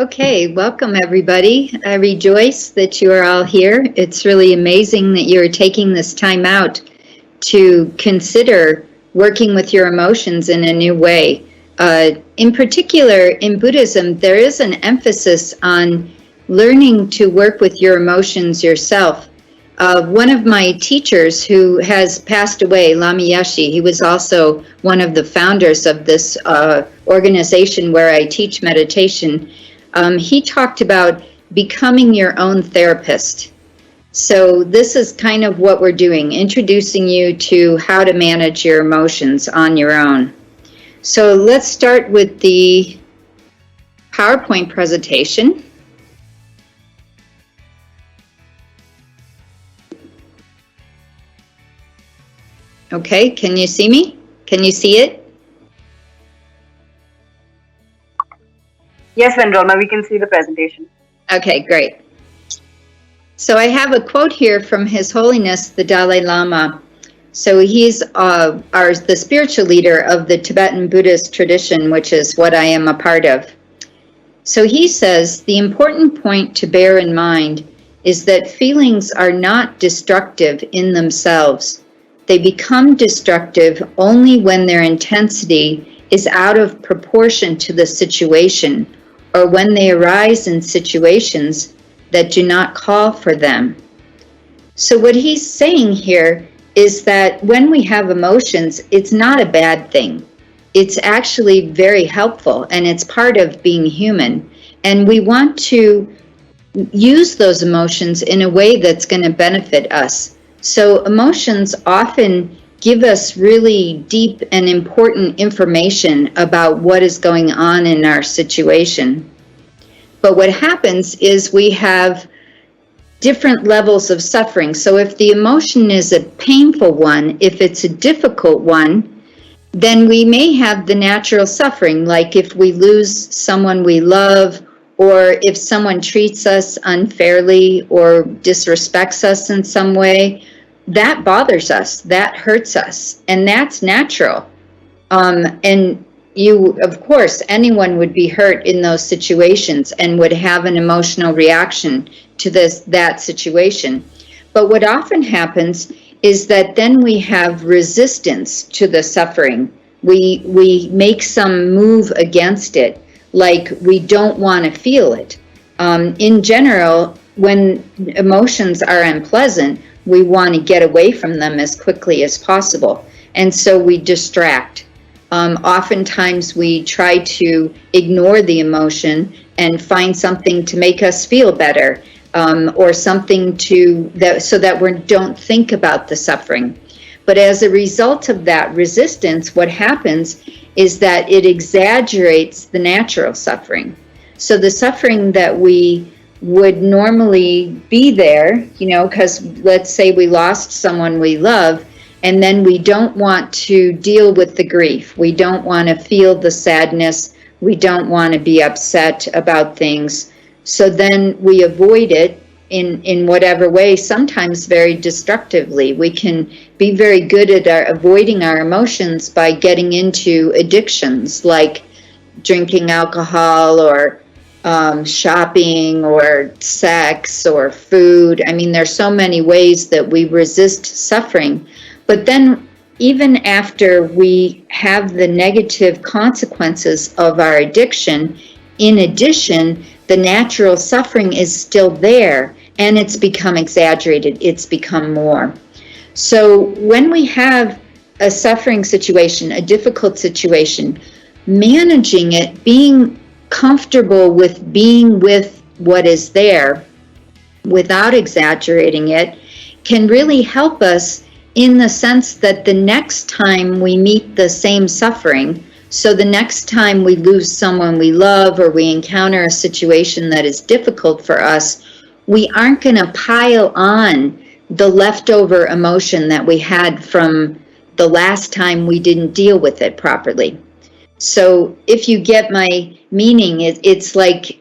Okay, welcome everybody. I rejoice that you are all here. It's really amazing that you're taking this time out to consider working with your emotions in a new way. In particular, in Buddhism, there is an emphasis on learning to work with your emotions yourself. One of my teachers who has passed away, Lama Yeshe, he was also one of the founders of this organization where I teach meditation. He talked about becoming your own therapist. So this is kind of what we're doing, introducing you to how to manage your emotions on your own. So let's start with the PowerPoint presentation. Okay, can you see me? Can you see it? Yes, Ven Drolma, we can see the presentation. Okay, great. So I have a quote here from His Holiness the Dalai Lama. So he's the spiritual leader of the Tibetan Buddhist tradition, which is what I am a part of. So he says, the important point to bear in mind is that feelings are not destructive in themselves. They become destructive only when their intensity is out of proportion to the situation, or when they arise in situations that do not call for them. So what he's saying here is that when we have emotions, it's not a bad thing. It's actually very helpful, and it's part of being human. And we want to use those emotions in a way that's going to benefit us. So emotions often give us really deep and important information about what is going on in our situation. But what happens is we have different levels of suffering. So if the emotion is a painful one, if it's a difficult one, then we may have the natural suffering, like if we lose someone we love, or if someone treats us unfairly or disrespects us in some way. That bothers us, that hurts us, and that's natural. And you, of course, anyone would be hurt in those situations and would have an emotional reaction to that situation. But what often happens is that then we have resistance to the suffering. We make some move against it, like we don't want to feel it. In general, when emotions are unpleasant, we want to get away from them as quickly as possible. And so we distract. Oftentimes we try to ignore the emotion and find something to make us feel better, or something so that we don't think about the suffering. But as a result of that resistance, what happens is that it exaggerates the natural suffering. So the suffering that we would normally be there, because let's say we lost someone we love, and then we don't want to deal with the grief. We don't want to feel the sadness. We don't want to be upset about things. So then we avoid it in whatever way, sometimes very destructively. We can be very good at avoiding our emotions by getting into addictions like drinking alcohol or shopping or sex or food. I mean, there's so many ways that we resist suffering. But then even after we have the negative consequences of our addiction, in addition, the natural suffering is still there, and it's become exaggerated. It's become more. So when we have a suffering situation, a difficult situation, managing it, being comfortable with being with what is there without exaggerating it, can really help us in the sense that the next time we meet the same suffering, so the next time we lose someone we love or we encounter a situation that is difficult for us, we aren't going to pile on the leftover emotion that we had from the last time we didn't deal with it properly. So if you get my meaning, it's like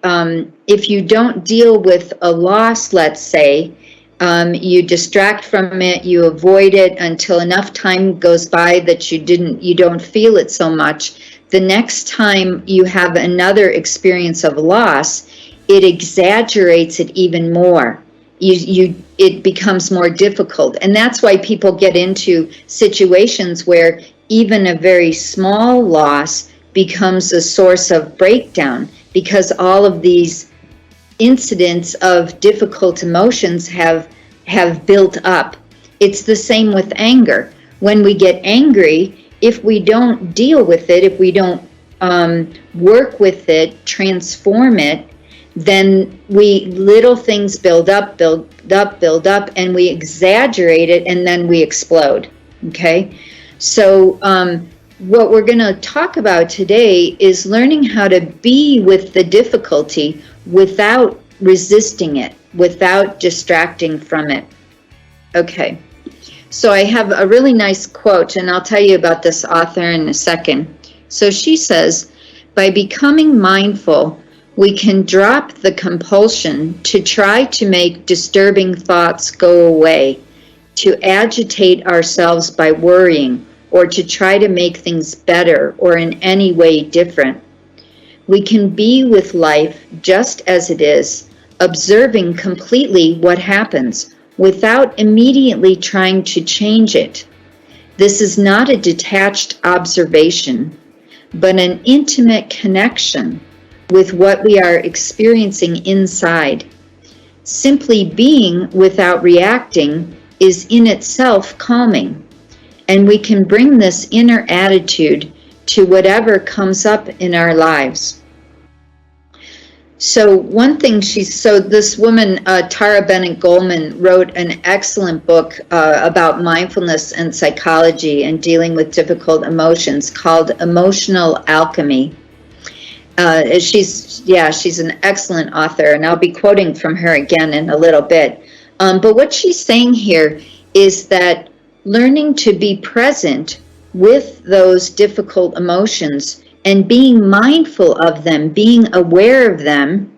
if you don't deal with a loss, let's say, you distract from it, you avoid it until enough time goes by that you don't feel it so much. The next time you have another experience of loss, it exaggerates it even more. It becomes more difficult. And that's why people get into situations where even a very small loss becomes a source of breakdown, because all of these incidents of difficult emotions have built up. It's the same with anger. When we get angry, if we don't deal with it, if we don't work with it, transform it, then little things build up, and we exaggerate it, and then we explode. Okay? So what we're going to talk about today is learning how to be with the difficulty without resisting it, without distracting from it. Okay. So I have a really nice quote, and I'll tell you about this author in a second. So she says, by becoming mindful, we can drop the compulsion to try to make disturbing thoughts go away, to agitate ourselves by worrying, or to try to make things better or in any way different. We can be with life just as it is, observing completely what happens, without immediately trying to change it. This is not a detached observation, but an intimate connection with what we are experiencing inside. Simply being without reacting is in itself calming, and we can bring this inner attitude to whatever comes up in our lives. So one thing this woman, Tara Bennett Goldman, wrote an excellent book about mindfulness and psychology and dealing with difficult emotions called Emotional Alchemy. She's an excellent author, and I'll be quoting from her again in a little bit. But what she's saying here is that learning to be present with those difficult emotions and being mindful of them, being aware of them,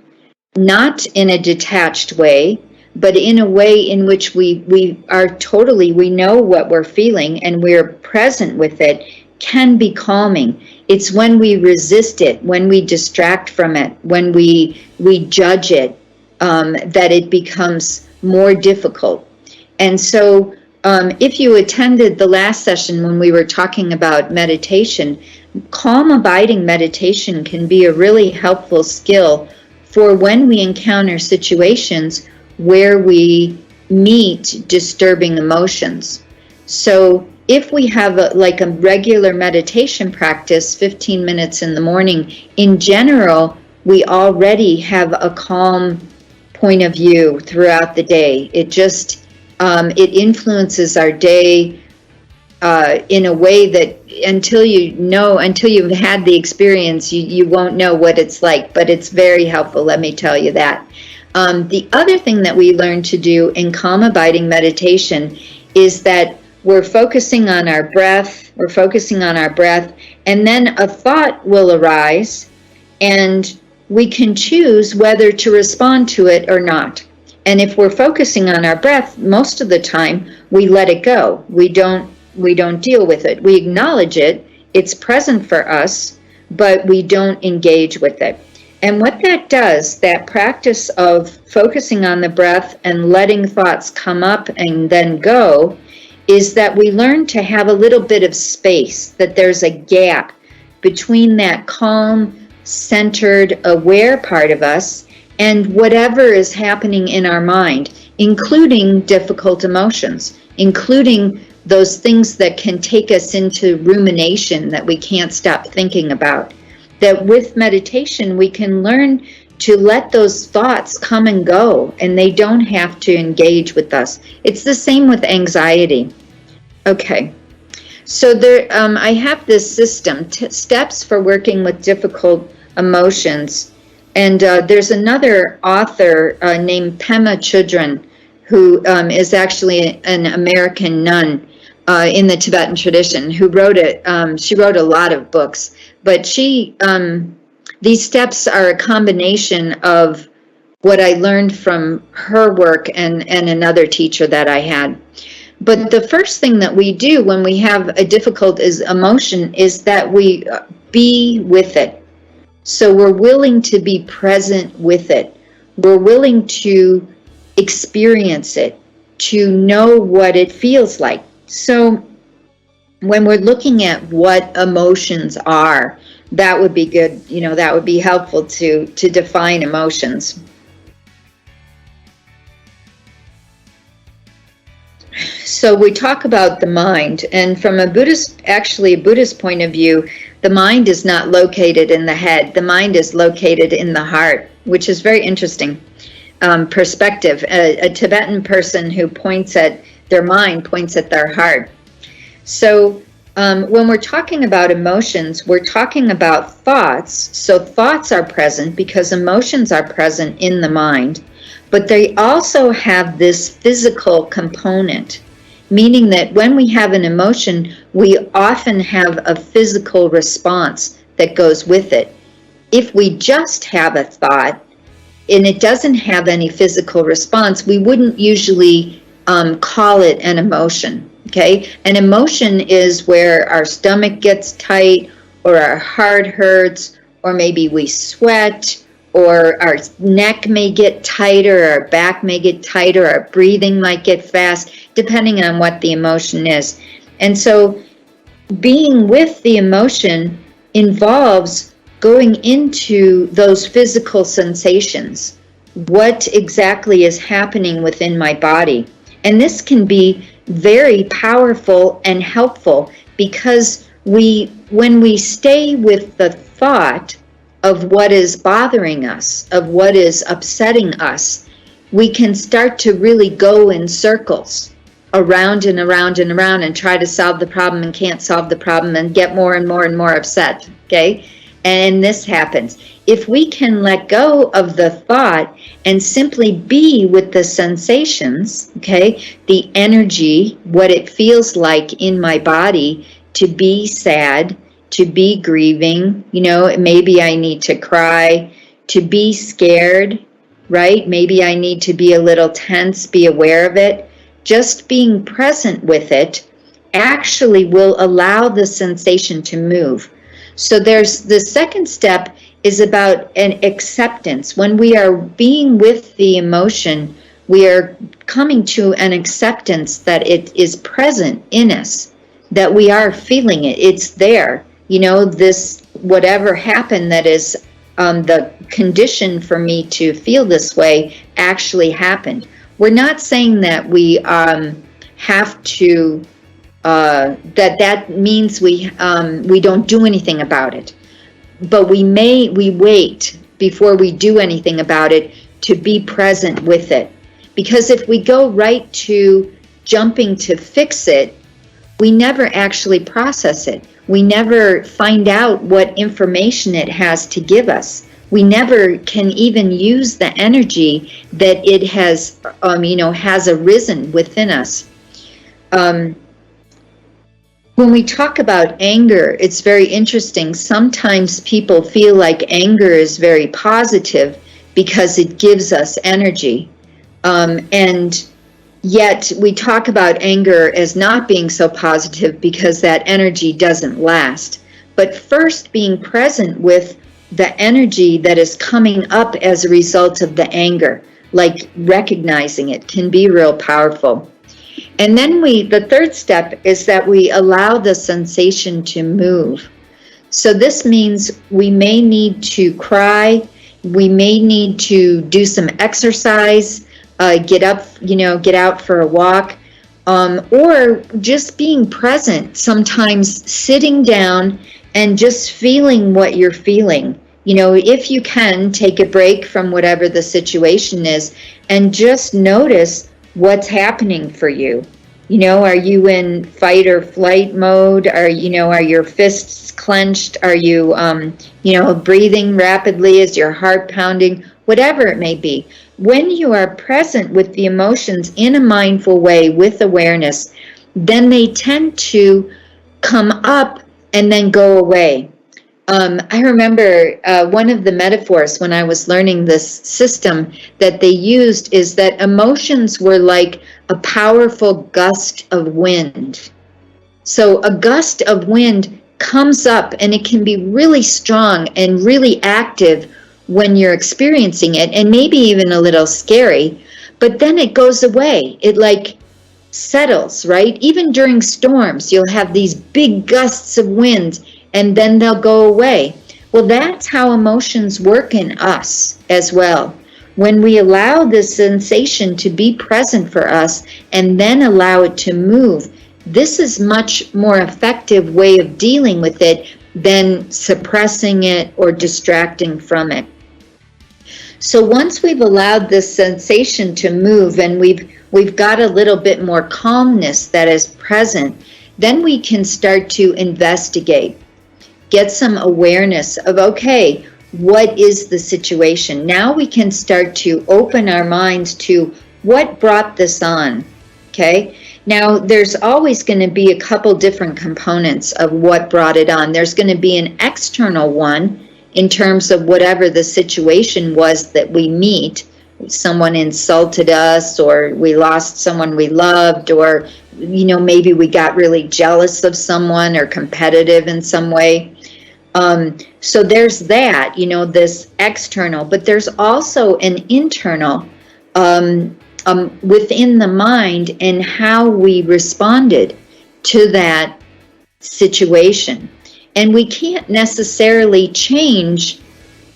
not in a detached way, but in a way in which we know what we're feeling and we're present with it, can be calming. It's when we resist it, when we distract from it, when we judge it, that it becomes more difficult. And so if you attended the last session when we were talking about meditation, calm abiding meditation can be a really helpful skill for when we encounter situations where we meet disturbing emotions. So if we have a regular meditation practice, 15 minutes in the morning, in general, we already have a calm point of view throughout the day. It just, it influences our day in a way that until you've had the experience, you won't know what it's like, but it's very helpful, let me tell you that. The other thing that we learn to do in calm abiding meditation is that we're focusing on our breath, and then a thought will arise, and we can choose whether to respond to it or not. And if we're focusing on our breath, most of the time, we let it go. We don't deal with it. We acknowledge it. It's present for us, but we don't engage with it. And what that does, that practice of focusing on the breath and letting thoughts come up and then go, is that we learn to have a little bit of space, that there's a gap between that calm, centered, aware part of us and whatever is happening in our mind, including difficult emotions, including those things that can take us into rumination that we can't stop thinking about. That with meditation, we can learn to let those thoughts come and go, and they don't have to engage with us. It's the same with anxiety. Okay, so there, I have this system, steps for working with difficult emotions. And there's another author named Pema Chodron, who is actually an American nun in the Tibetan tradition, who wrote it. She wrote a lot of books, but these steps are a combination of what I learned from her work and another teacher that I had. But the first thing that we do when we have a difficult emotion is that we be with it. So we're willing to be present with it. we're willing to experience it, to know what it feels like. So when we're looking at what emotions are, that would be good, that would be helpful to define emotions. So we talk about the mind, and from a Buddhist point of view, the mind is not located in the head. The mind is located in the heart, which is very interesting perspective. A Tibetan person who points at their mind points at their heart. So when we're talking about emotions, we're talking about thoughts. So thoughts are present because emotions are present in the mind, but they also have this physical component, meaning that when we have an emotion, we often have a physical response that goes with it. If we just have a thought and it doesn't have any physical response, we wouldn't usually call it an emotion. Okay, an emotion is where our stomach gets tight, or our heart hurts, or maybe we sweat, or our neck may get tighter, our back may get tighter, our breathing might get fast, depending on what the emotion is. And so being with the emotion involves going into those physical sensations. What exactly is happening within my body? And this can be very powerful and helpful, because when we stay with the thought of what is bothering us, of what is upsetting us, we can start to really go in circles around and around and around and try to solve the problem and can't solve the problem and get more and more and more upset. Okay, and this happens. If we can let go of the thought and simply be with the sensations, okay, the energy, what it feels like in my body to be sad, to be grieving, maybe I need to cry, to be scared, right? Maybe I need to be a little tense, be aware of it. Just being present with it actually will allow the sensation to move. So there's the second step is about an acceptance. When we are being with the emotion, we are coming to an acceptance that it is present in us, that we are feeling it. It's there. This whatever happened that is the condition for me to feel this way actually happened. We're not saying that we have to, that means we don't do anything about it. But we wait before we do anything about it to be present with it. Because if we go right to jumping to fix it, we never actually process it. We never find out what information it has to give us. We never can even use the energy that it has, has arisen within us. When we talk about anger, it's very interesting. Sometimes people feel like anger is very positive because it gives us energy. And yet we talk about anger as not being so positive because that energy doesn't last. But first, being present with the energy that is coming up as a result of the anger, like recognizing it, can be real powerful. And then the third step is that we allow the sensation to move. So this means we may need to cry, we may need to do some exercise, get out for a walk, or just being present, sometimes sitting down and just feeling what you're feeling. If you can, take a break from whatever the situation is and just notice what's happening for you. Are you in fight or flight mode? Are your fists clenched? Are you, breathing rapidly? Is your heart pounding? Whatever it may be. When you are present with the emotions in a mindful way with awareness, then they tend to come up and then go away. I remember one of the metaphors when I was learning this system that they used is that emotions were like a powerful gust of wind. So a gust of wind comes up and it can be really strong and really active when you're experiencing it, and maybe even a little scary, but then it goes away. It like settles, right? Even during storms, you'll have these big gusts of wind and then they'll go away. Well, that's how emotions work in us as well. When we allow the sensation to be present for us and then allow it to move, this is much more effective way of dealing with it than suppressing it or distracting from it. So once we've allowed this sensation to move and we've got a little bit more calmness that is present, then we can start to investigate, get some awareness of, okay, what is the situation? Now we can start to open our minds to what brought this on, okay? Now, there's always going to be a couple different components of what brought it on. There's going to be an external one in terms of whatever the situation was that we meet. Someone insulted us, or we lost someone we loved, or, maybe we got really jealous of someone or competitive in some way. So there's that, this external, but there's also an internal within the mind and how we responded to that situation. And we can't necessarily change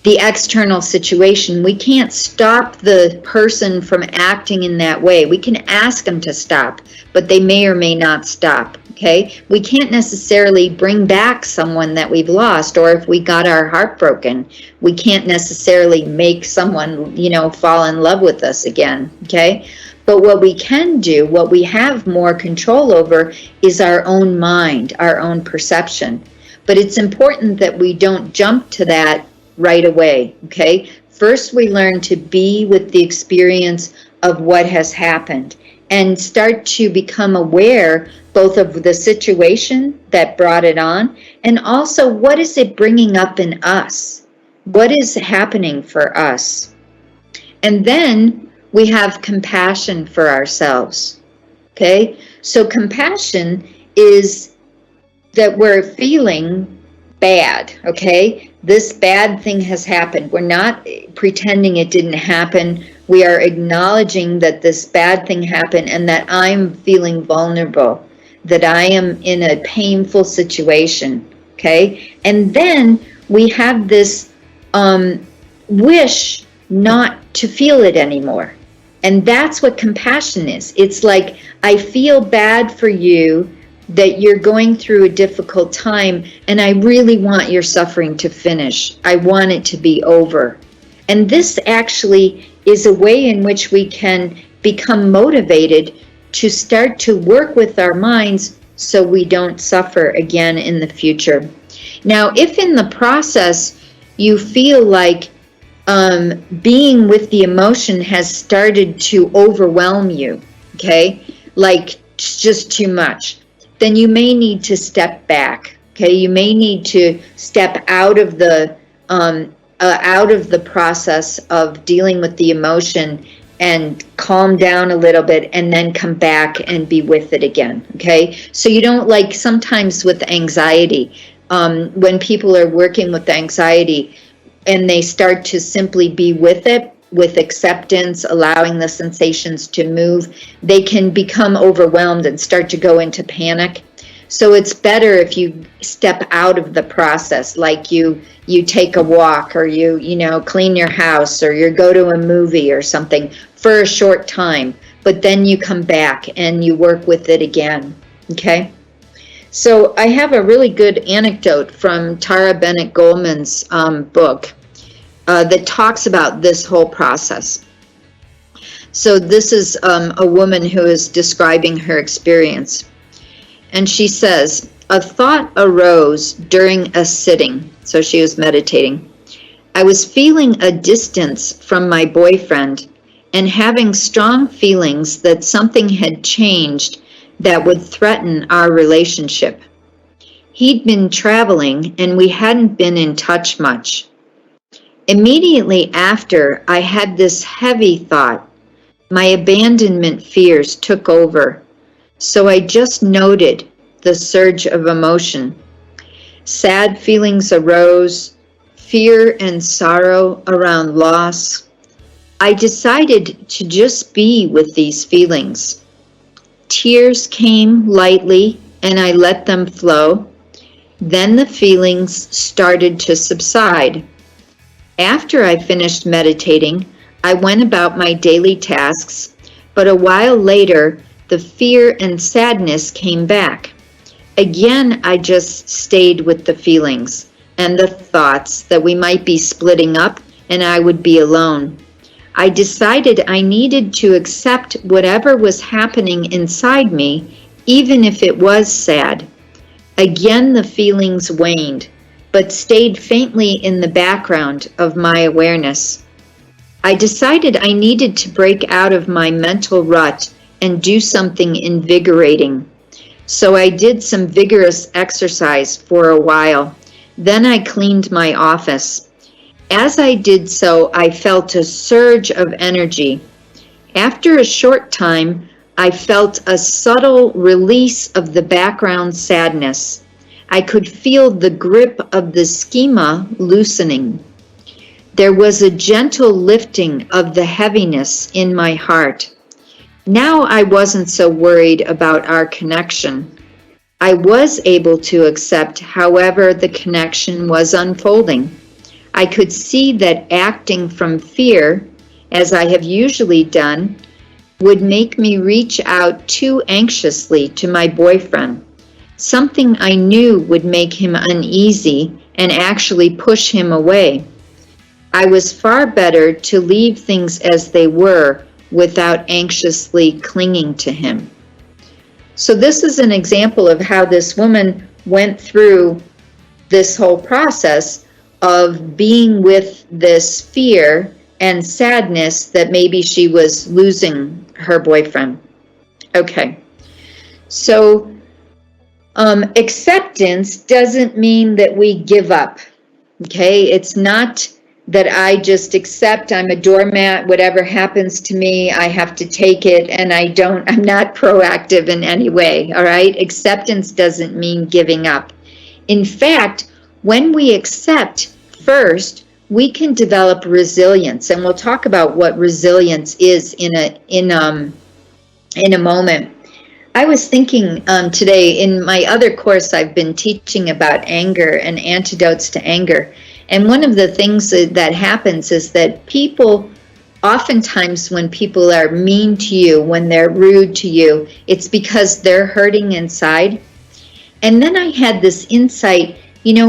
the external situation. We can't stop the person from acting in that way. We can ask them to stop, but they may or may not stop. Okay, we can't necessarily bring back someone that we've lost, or if we got our heart broken, we can't necessarily make someone, fall in love with us again. Okay, but what we can do, what we have more control over, is our own mind, our own perception. But it's important that we don't jump to that right away. Okay, first we learn to be with the experience of what has happened and start to become aware both of the situation that brought it on, and also what is it bringing up in us? What is happening for us? And then we have compassion for ourselves. Okay? So compassion is that we're feeling bad, okay? This bad thing has happened. We're not pretending it didn't happen. We are acknowledging that this bad thing happened and that I'm feeling vulnerable, that I am in a painful situation, okay? And then we have this wish not to feel it anymore. And that's what compassion is. It's like, I feel bad for you, that you're going through a difficult time, and I really want your suffering to finish. I want it to be over. And this actually is a way in which we can become motivated to start to work with our minds so we don't suffer again in the future. Now, if in the process you feel like being with the emotion has started to overwhelm you, okay, like just too much, then you may need to step back. Okay, you may need to step out of the process of dealing with the emotion and calm down a little bit, and then come back and be with it again. Okay, so you don't, like sometimes with anxiety, when people are working with anxiety and they start to simply be with it, with acceptance, allowing the sensations to move, they can become overwhelmed and start to go into panic. So it's better if you step out of the process, like you take a walk, or you clean your house, or you go to a movie or something for a short time, but then you come back and you work with it again. Okay? So I have a really good anecdote from Tara Bennett Goldman's book that talks about this whole process. So this is a woman who is describing her experience. And she says, a thought arose during a sitting. So she was meditating. I was feeling a distance from my boyfriend and having strong feelings that something had changed that would threaten our relationship. He'd been traveling and we hadn't been in touch much. Immediately after, I had this heavy thought. My abandonment fears took over. So I just noted the surge of emotion. Sad feelings arose, fear and sorrow around loss, I decided to just be with these feelings. Tears came lightly and I let them flow. Then the feelings started to subside. After I finished meditating, I went about my daily tasks, but a while later, the fear and sadness came back. Again, I just stayed with the feelings and the thoughts that we might be splitting up and I would be alone. I decided I needed to accept whatever was happening inside me, even if it was sad. Again, the feelings waned, but stayed faintly in the background of my awareness. I decided I needed to break out of my mental rut and do something invigorating. So I did some vigorous exercise for a while. Then I cleaned my office. As I did so, I felt a surge of energy. After a short time, I felt a subtle release of the background sadness. I could feel the grip of the schema loosening. There was a gentle lifting of the heaviness in my heart. Now I wasn't so worried about our connection. I was able to accept however the connection was unfolding. I could see that acting from fear, as I have usually done, would make me reach out too anxiously to my boyfriend, something I knew would make him uneasy and actually push him away. I was far better to leave things as they were without anxiously clinging to him. So this is an example of how this woman went through this whole process of being with this fear and sadness that maybe she was losing her boyfriend. Okay, so acceptance doesn't mean that we give up. Okay, it's not that I just accept I'm a doormat, whatever happens to me, I have to take it, and I'm not proactive in any way, all right? Acceptance doesn't mean giving up. In fact, when we accept first, we can develop resilience, and we'll talk about what resilience is in a moment. I was thinking today, in my other course, I've been teaching about anger and antidotes to anger. And one of the things that happens is that people, oftentimes when people are mean to you, when they're rude to you, it's because they're hurting inside. And then I had this insight,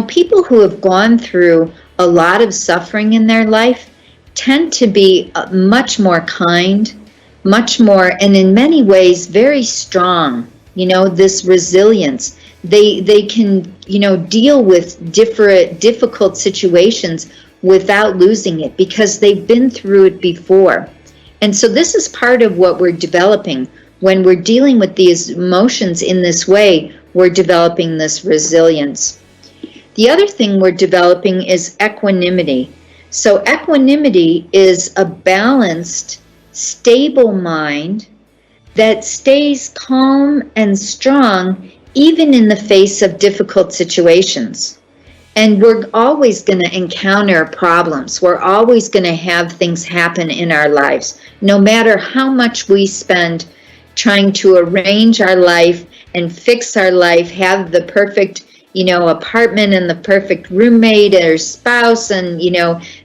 people who have gone through a lot of suffering in their life tend to be much more kind, much more, and in many ways, very strong, this resilience. They can, deal with difficult situations without losing it because they've been through it before. And so this is part of what we're developing. When we're dealing with these emotions in this way, we're developing this resilience. The other thing we're developing is equanimity. So equanimity is a balanced, stable mind that stays calm and strong even in the face of difficult situations. And we're always going to encounter problems. We're always going to have things happen in our lives, no matter how much we spend trying to arrange our life and fix our life, have the perfect, apartment and the perfect roommate or spouse and,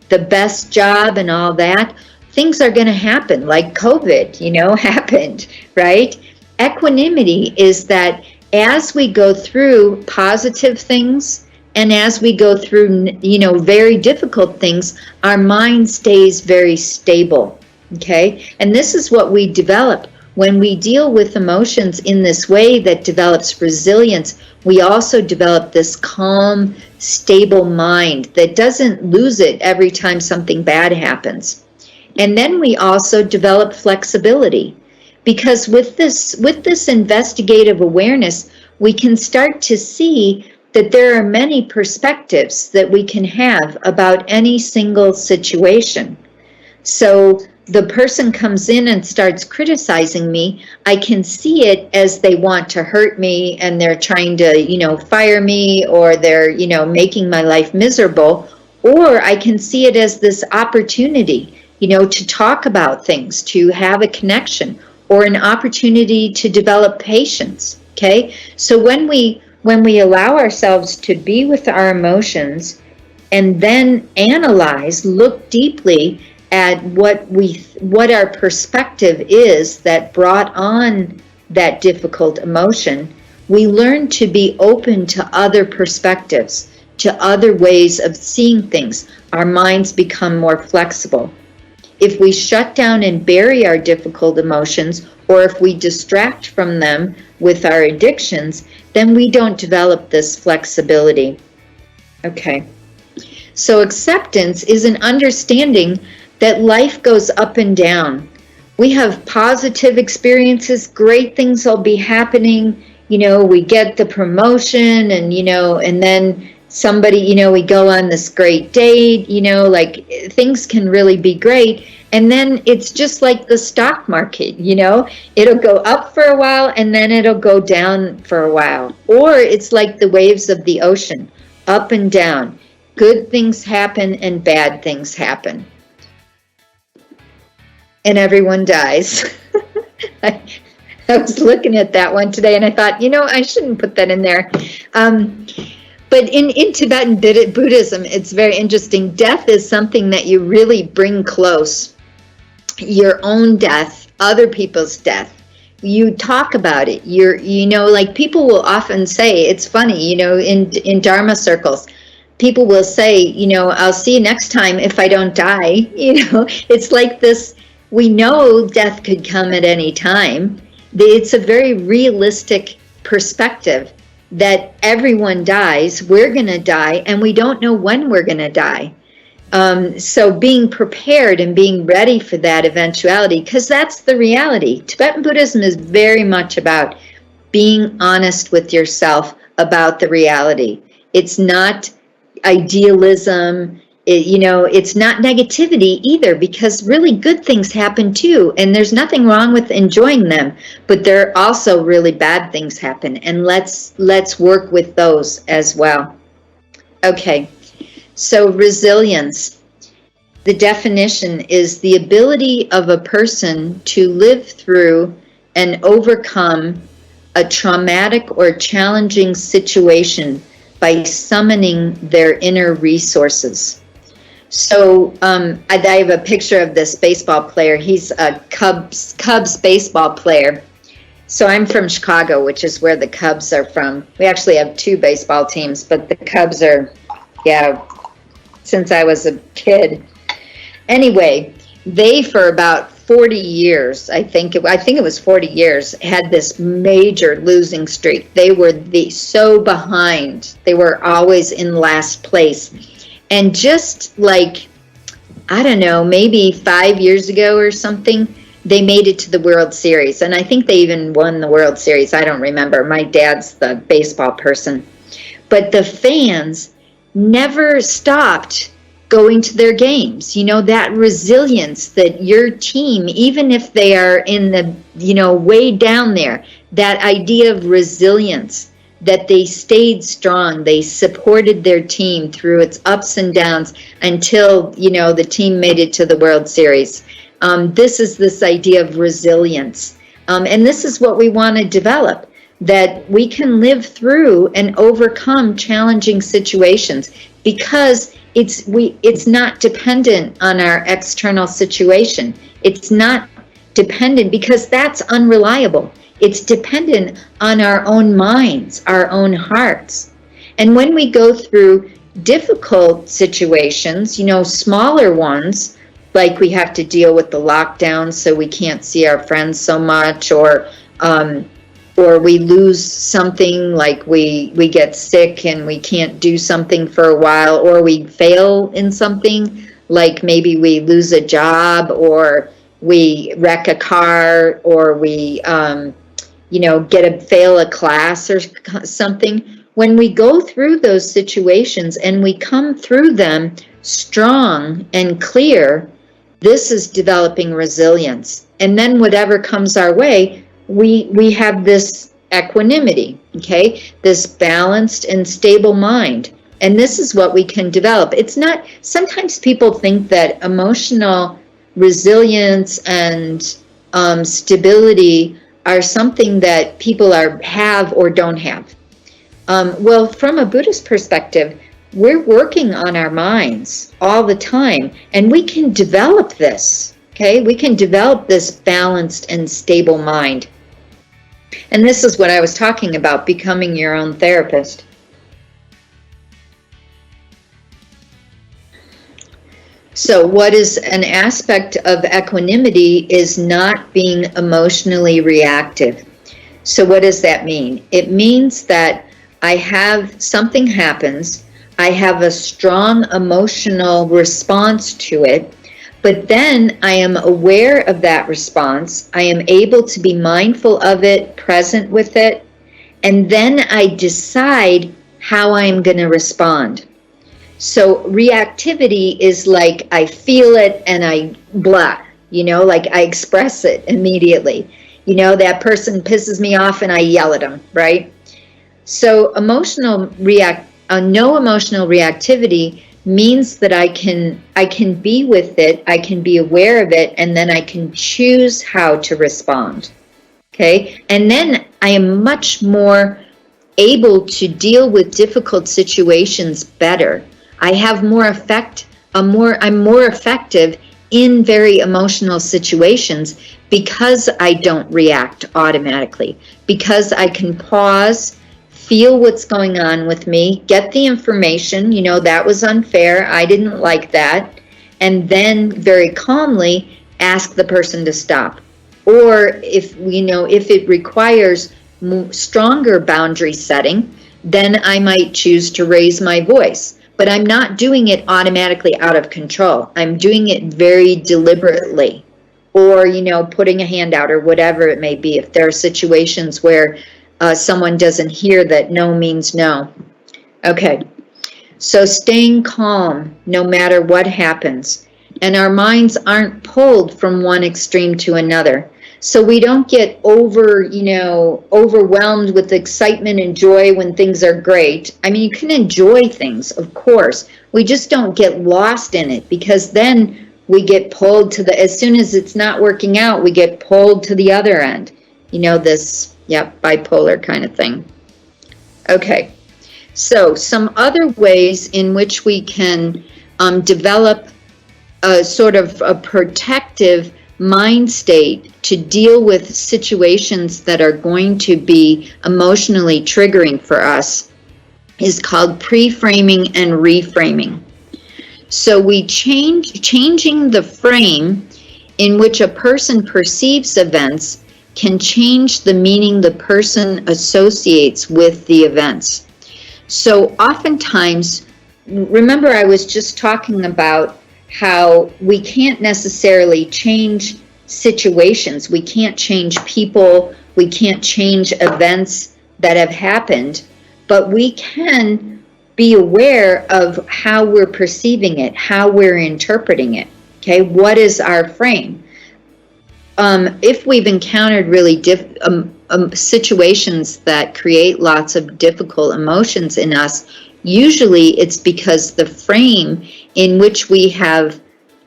the best job and all that. Things are going to happen, like COVID, happened, right? Equanimity is that as we go through positive things and as we go through, very difficult things, our mind stays very stable, okay? And this is what we develop. When we deal with emotions in this way that develops resilience, we also develop this calm, stable mind that doesn't lose it every time something bad happens. And then we also develop flexibility, because with this investigative awareness, we can start to see that there are many perspectives that we can have about any single situation. So the person comes in and starts criticizing me, I can see it as they want to hurt me and they're trying to, fire me, or they're, making my life miserable. Or I can see it as this opportunity, to talk about things, to have a connection, or an opportunity to develop patience. Okay? So when we allow ourselves to be with our emotions and then analyze, look deeply at what our perspective is that brought on that difficult emotion, we learn to be open to other perspectives, to other ways of seeing things. Our minds become more flexible. If we shut down and bury our difficult emotions, or if we distract from them with our addictions, then we don't develop this flexibility. Okay. So acceptance is an understanding that life goes up and down. We have positive experiences, great things will be happening. We get the promotion and then somebody, we go on this great date, like things can really be great. And then it's just like the stock market, it'll go up for a while and then it'll go down for a while. Or it's like the waves of the ocean, up and down. Good things happen and bad things happen. And everyone dies. I was looking at that one today and I thought, I shouldn't put that in there. But in Tibetan Buddhism, it's very interesting. Death is something that you really bring close. Your own death, other people's death. You talk about it. Like people will often say, it's funny, in Dharma circles, people will say, I'll see you next time if I don't die. It's like this, we know death could come at any time. It's a very realistic perspective that everyone dies, we're going to die, and we don't know when we're going to die. So being prepared and being ready for that eventuality, because that's the reality. Tibetan Buddhism is very much about being honest with yourself about the reality. It's not idealism, it's not negativity either, because really good things happen too, and there's nothing wrong with enjoying them, but there are also really bad things happen, and let's work with those as well. Okay, so resilience. The definition is the ability of a person to live through and overcome a traumatic or challenging situation by summoning their inner resources. So I have a picture of this baseball player. He's a Cubs baseball player. So I'm from Chicago, which is where the Cubs are from. We actually have two baseball teams, but the Cubs are, since I was a kid. Anyway, they for about 40 years, I think it was 40 years, had this major losing streak. They were so behind. They were always in last place. And just like, I don't know, maybe 5 years ago or something, they made it to the World Series. And I think they even won the World Series. I don't remember. My dad's the baseball person. But the fans never stopped going to their games. That resilience that your team, even if they are in the, way down there, that idea of resilience, that they stayed strong, they supported their team through its ups and downs until, the team made it to the World Series. This is this idea of resilience. And this is what we want to develop, that we can live through and overcome challenging situations, because it's not dependent on our external situation. It's not dependent because that's unreliable. It's dependent on our own minds, our own hearts. And when we go through difficult situations, smaller ones, like we have to deal with the lockdown so we can't see our friends so much, or we lose something, like we get sick and we can't do something for a while, or we fail in something, like maybe we lose a job, or we wreck a car, or we fail a class or something. When we go through those situations and we come through them strong and clear, this is developing resilience. And then whatever comes our way, we have this equanimity, okay? This balanced and stable mind. And this is what we can develop. It's not, sometimes people think that emotional resilience and stability are something that people have or don't have. Well, from a Buddhist perspective, we're working on our minds all the time, and we can develop this, okay? We can develop this balanced and stable mind. And this is what I was talking about, becoming your own therapist. So what is an aspect of equanimity is not being emotionally reactive. So what does that mean? It means that I have something happens, I have a strong emotional response to it, but then I am aware of that response. I am able to be mindful of it, present with it, and then I decide how I am going to respond. So reactivity is like I feel it and I blah, like I express it immediately. That person pisses me off and I yell at them, right? So no emotional reactivity means that I can be with it, I can be aware of it, and then I can choose how to respond. Okay? And then I am much more able to deal with difficult situations better. I have more effect, I'm more effective in very emotional situations because I don't react automatically, because I can pause, feel what's going on with me, get the information, that was unfair, I didn't like that, and then very calmly ask the person to stop. Or if it requires stronger boundary setting, then I might choose to raise my voice. But I'm not doing it automatically out of control. I'm doing it very deliberately, or, putting a hand out or whatever it may be. If there are situations where someone doesn't hear that no means no. Okay, so staying calm no matter what happens. And our minds aren't pulled from one extreme to another. So we don't get overwhelmed with excitement and joy when things are great. I mean, you can enjoy things, of course. We just don't get lost in it, because then we get pulled to as soon as it's not working out, we get pulled to the other end. This, bipolar kind of thing. Okay, so some other ways in which we can develop a sort of a protective mind state to deal with situations that are going to be emotionally triggering for us is called pre-framing and reframing. So we changing the frame in which a person perceives events can change the meaning the person associates with the events. So oftentimes, remember I was just talking about how we can't necessarily change situations. We can't change people. We can't change events that have happened, but we can be aware of how we're perceiving it, how we're interpreting it. Okay, what is our frame? If we've encountered really situations that create lots of difficult emotions in us, usually it's because the frame in which we have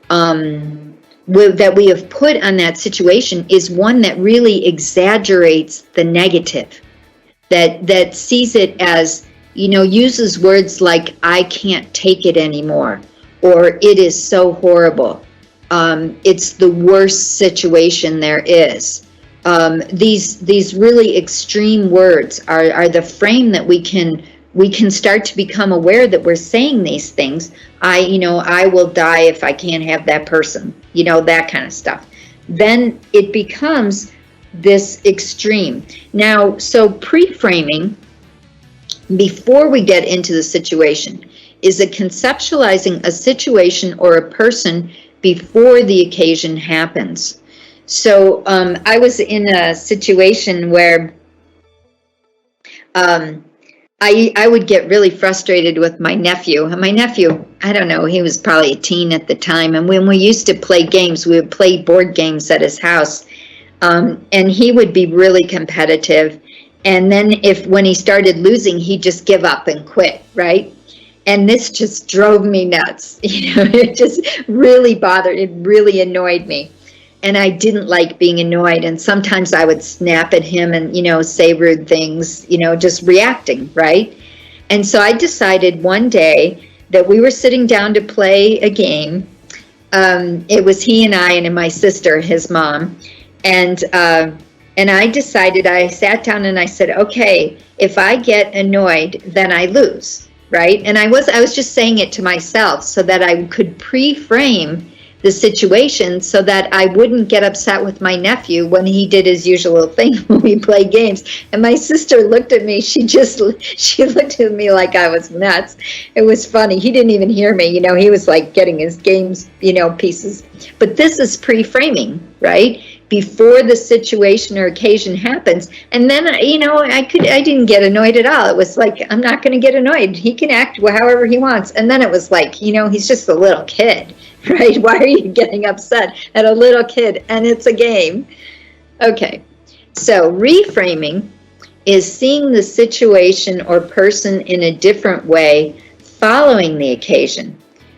that we have put on that situation is one that really exaggerates the negative, that sees it as, uses words like I can't take it anymore, or it is so horrible, it's the worst situation there is. These really extreme words are the frame that we can start to become aware that we're saying these things. I will die if I can't have that person, that kind of stuff. Then it becomes this extreme. Now, so pre-framing, before we get into the situation, is a conceptualizing a situation or a person before the occasion happens. So I was in a situation where I would get really frustrated with my nephew. And my nephew, I don't know, he was probably a teen at the time. And when we used to play games, we would play board games at his house. And he would be really competitive. And then when he started losing, he'd just give up and quit, right? And this just drove me nuts. It just really bothered, it really annoyed me. And I didn't like being annoyed. And sometimes I would snap at him and, say rude things, just reacting, right? And so I decided one day that we were sitting down to play a game. It was he and I and my sister, his mom. And I decided, I sat down and I said, okay, if I get annoyed, then I lose, right? And I was just saying it to myself so that I could pre-frame the situation so that I wouldn't get upset with my nephew when he did his usual thing when we play games. And my sister looked at me. She looked at me like I was nuts. It was funny. He didn't even hear me. He was like getting his games, pieces. But this is pre-framing, right? Before the situation or occasion happens. And then, I didn't get annoyed at all. It was like, I'm not going to get annoyed. He can act however he wants. And then it was like, he's just a little kid, right? Why are you getting upset at a little kid? And it's a game. Okay. So reframing is seeing the situation or person in a different way following the occasion.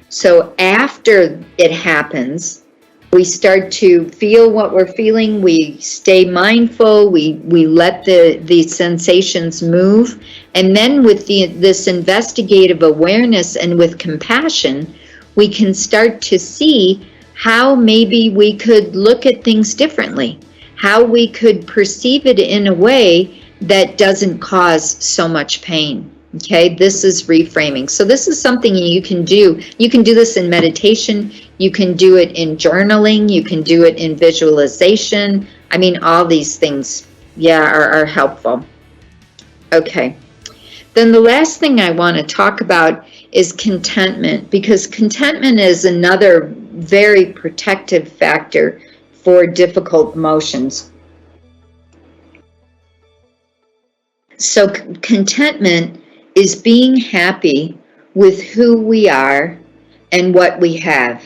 So after it happens, we start to feel what we're feeling. We stay mindful. We let the sensations move. And then with this investigative awareness and with compassion, we can start to see how maybe we could look at things differently, how we could perceive it in a way that doesn't cause so much pain. Okay, this is reframing. So this is something you can do. You can do this in meditation. You can do it in journaling. You can do it in visualization. I mean, all these things, are helpful. Okay. Then the last thing I want to talk about is contentment, because contentment is another very protective factor for difficult emotions. So contentment is being happy with who we are and what we have.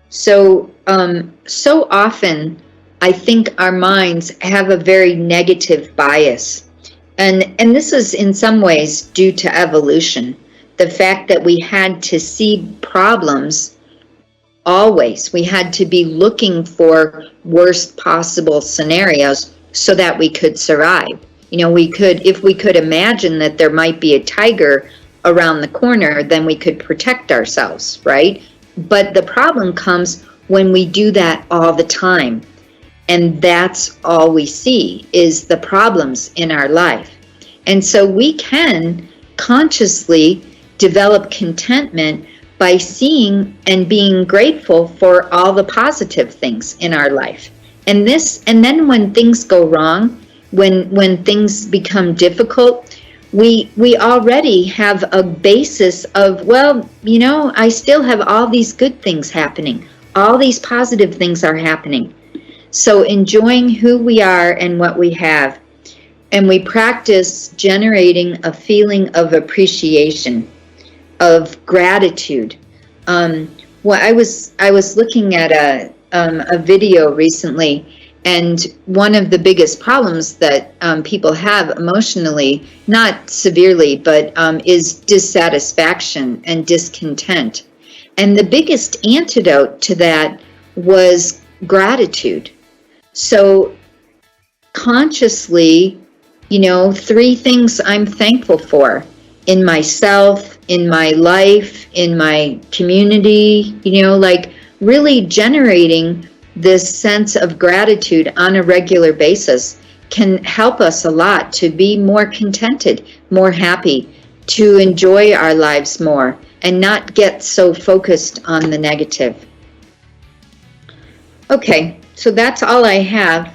So often I think our minds have a very negative bias. And this is in some ways due to evolution. The fact that we had to see problems always. We had to be looking for worst possible scenarios so that we could survive. If we could imagine that there might be a tiger around the corner, then we could protect ourselves, right? But the problem comes when we do that all the time. And that's all we see is the problems in our life. And so we can consciously develop contentment by seeing and being grateful for all the positive things in our life. And then when things go wrong, when things become difficult, we already have a basis of, I still have all these good things happening. All these positive things are happening. So enjoying who we are and what we have. And we practice generating a feeling of appreciation, of gratitude. I was looking at a video recently, and one of the biggest problems that people have emotionally, not severely, but is dissatisfaction and discontent. And the biggest antidote to that was gratitude. So consciously, 3 things I'm thankful for in myself, in my life, in my community, really generating this sense of gratitude on a regular basis can help us a lot to be more contented, more happy, to enjoy our lives more and not get so focused on the negative. Okay, so that's all I have